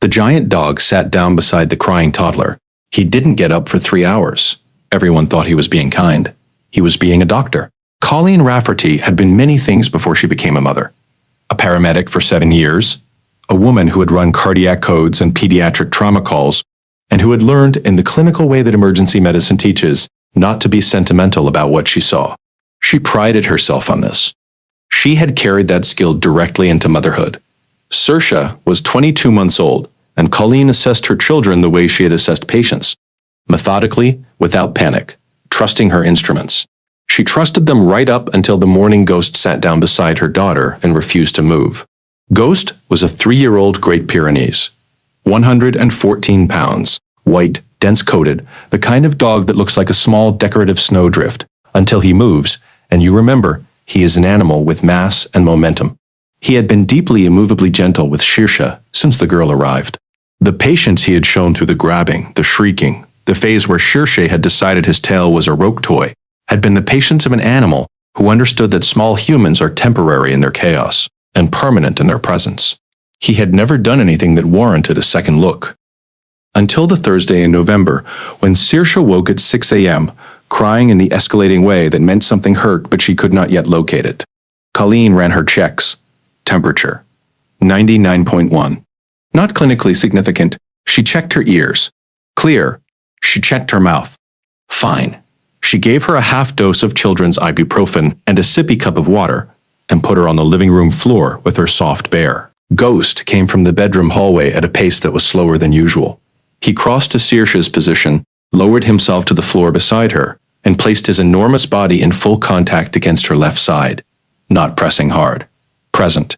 The giant dog sat down beside the crying toddler. He didn't get up for 3 hours. Everyone thought he was being kind. He was being a doctor. Colleen Rafferty had been many things before she became a mother. A paramedic for 7 years, a woman who had run cardiac codes and pediatric trauma calls, and who had learned, in the clinical way that emergency medicine teaches, not to be sentimental about what she saw. She prided herself on this. She had carried that skill directly into motherhood. Saoirse was 22 months old, and Colleen assessed her children the way she had assessed patients, methodically, without panic, trusting her instruments. She trusted them right up until the morning Ghost sat down beside her daughter and refused to move. Ghost was a 3-year-old Great Pyrenees, 114 pounds, white, dense-coated, the kind of dog that looks like a small decorative snowdrift, until he moves, and you remember, he is an animal with mass and momentum. He had been deeply immovably gentle with Saoirse since the girl arrived. The patience he had shown through the grabbing, the shrieking, the phase where Saoirse had decided his tail was a rope toy, had been the patience of an animal who understood that small humans are temporary in their chaos and permanent in their presence. He had never done anything that warranted a second look. Until the Thursday in November, when Saoirse woke at 6 a.m., crying in the escalating way that meant something hurt but she could not yet locate it. Colleen ran her checks. Temperature, 99.1. Not clinically significant. She checked her ears. Clear. She checked her mouth. Fine. She gave her a half dose of children's ibuprofen and a sippy cup of water, and put her on the living room floor with her soft bear. Ghost came from the bedroom hallway at a pace that was slower than usual. He crossed to Saoirse's position, lowered himself to the floor beside her, and placed his enormous body in full contact against her left side, not pressing hard. Present.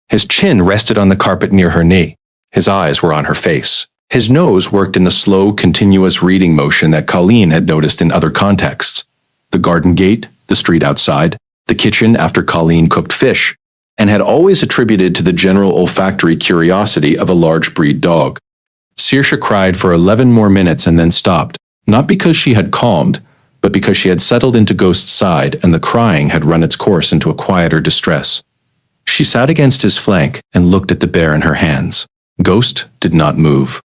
His chin rested on the carpet near her knee. His eyes were on her face. His nose worked in the slow, continuous reading motion that Colleen had noticed in other contexts. The garden gate, the street outside, the kitchen after Colleen cooked fish, and had always attributed to the general olfactory curiosity of a large breed dog. Saoirse cried for 11 more minutes and then stopped, not because she had calmed, but because she had settled into Ghost's side and the crying had run its course into a quieter distress. She sat against his flank and looked at the bear in her hands. Ghost did not move.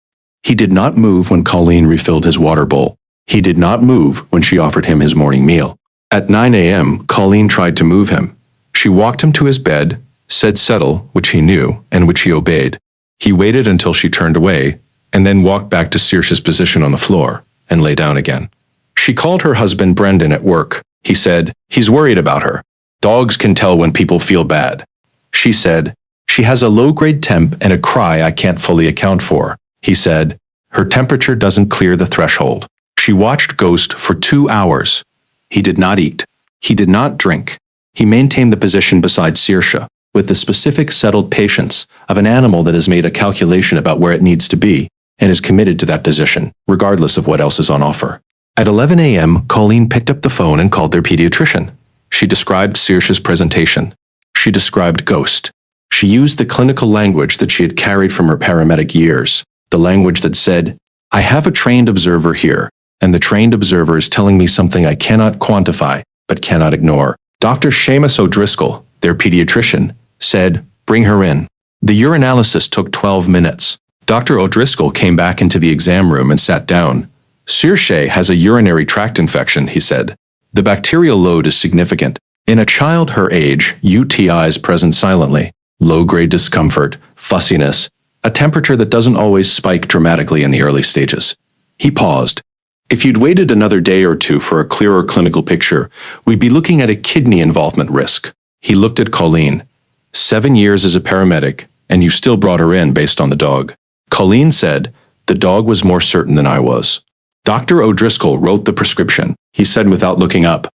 He did not move when Colleen refilled his water bowl. He did not move when she offered him his morning meal. At 9 a.m., Colleen tried to move him. She walked him to his bed, said settle, which he knew, and which he obeyed. He waited until she turned away, and then walked back to Saoirse's position on the floor, and lay down again. She called her husband Brendan at work. He said, he's worried about her. Dogs can tell when people feel bad. She said, she has a low-grade temp and a cry I can't fully account for. He said, her temperature doesn't clear the threshold. She watched Ghost for 2 hours. He did not eat. He did not drink. He maintained the position beside Saoirse, with the specific settled patience of an animal that has made a calculation about where it needs to be and is committed to that position, regardless of what else is on offer. At 11 a.m., Colleen picked up the phone and called their pediatrician. She described Saoirse's presentation. She described Ghost. She used the clinical language that she had carried from her paramedic years, the language that said, I have a trained observer here, and the trained observer is telling me something I cannot quantify, but cannot ignore. Dr. Seamus O'Driscoll, their pediatrician, said, bring her in. The urinalysis took 12 minutes. Dr. O'Driscoll came back into the exam room and sat down. Saoirse has a urinary tract infection, he said. The bacterial load is significant. In a child her age, UTIs present silently. Low-grade discomfort, fussiness, a temperature that doesn't always spike dramatically in the early stages. He paused. If you'd waited another day or two for a clearer clinical picture, we'd be looking at a kidney involvement risk. He looked at Colleen. 7 years as a paramedic, and you still brought her in based on the dog. Colleen said, the dog was more certain than I was. Dr. O'Driscoll wrote the prescription. He said without looking up,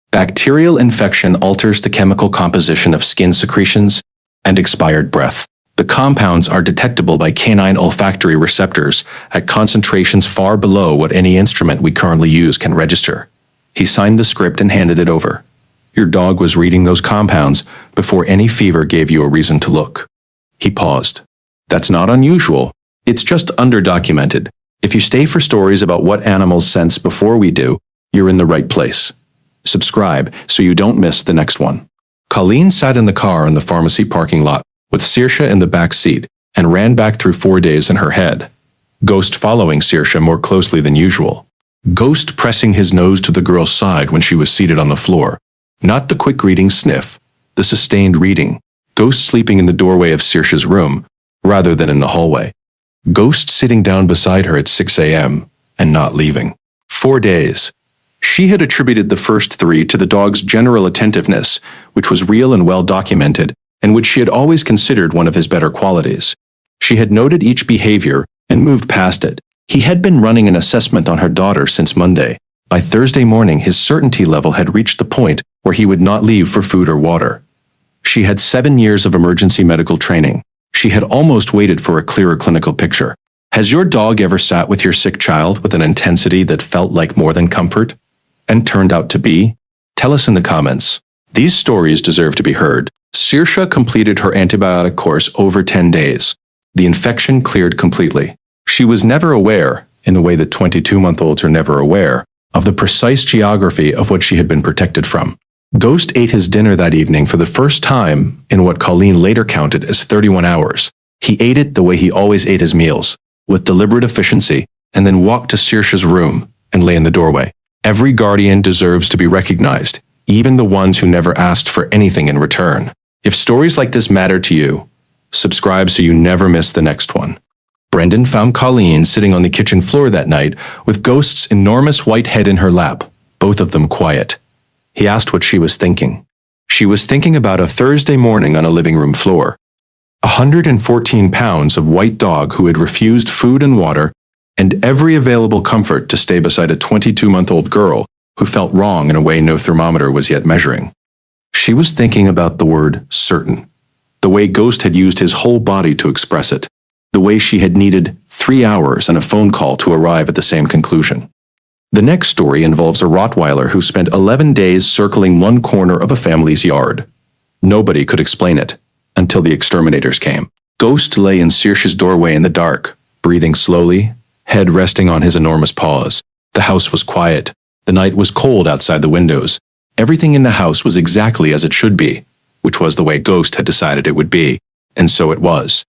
bacterial infection alters the chemical composition of skin secretions and expired breath. The compounds are detectable by canine olfactory receptors at concentrations far below what any instrument we currently use can register. He signed the script and handed it over. Your dog was reading those compounds before any fever gave you a reason to look. He paused. That's not unusual. It's just underdocumented. If you stay for stories about what animals sense before we do, you're in the right place. Subscribe so you don't miss the next one. Colleen sat in the car in the pharmacy parking lot, with Saoirse in the back seat, and ran back through 4 days in her head. Ghost following Saoirse more closely than usual. Ghost pressing his nose to the girl's side when she was seated on the floor. Not the quick reading sniff, the sustained reading. Ghost sleeping in the doorway of Saoirse's room, rather than in the hallway. Ghost sitting down beside her at 6 a.m. and not leaving. 4 days. She had attributed the first 3 to the dog's general attentiveness, which was real and well documented, and which she had always considered one of his better qualities. She had noted each behavior and moved past it. He had been running an assessment on her daughter since Monday. By Thursday morning, his certainty level had reached the point where he would not leave for food or water. She had 7 years of emergency medical training. She had almost waited for a clearer clinical picture. Has your dog ever sat with your sick child with an intensity that felt like more than comfort? And turned out to be? Tell us in the comments. These stories deserve to be heard. Saoirse completed her antibiotic course over 10 days. The infection cleared completely. She was never aware, in the way that 22-month-olds are never aware, of the precise geography of what she had been protected from. Ghost ate his dinner that evening for the first time in what Colleen later counted as 31 hours. He ate it the way he always ate his meals, with deliberate efficiency, and then walked to Saoirse's room and lay in the doorway. Every guardian deserves to be recognized, even the ones who never asked for anything in return. If stories like this matter to you, subscribe so you never miss the next one. Brendan found Colleen sitting on the kitchen floor that night with Ghost's enormous white head in her lap, both of them quiet. He asked what she was thinking. She was thinking about a Thursday morning on a living room floor. 114 pounds of white dog who had refused food and water and every available comfort to stay beside a 22-month-old girl who felt wrong in a way no thermometer was yet measuring. She was thinking about the word certain, the way Ghost had used his whole body to express it, the way she had needed 3 hours and a phone call to arrive at the same conclusion. The next story involves a Rottweiler who spent 11 days circling one corner of a family's yard. Nobody could explain it until the exterminators came. Ghost lay in Saoirse's doorway in the dark, breathing slowly, head resting on his enormous paws. The house was quiet. The night was cold outside the windows. Everything in the house was exactly as it should be, which was the way Ghost had decided it would be, and so it was.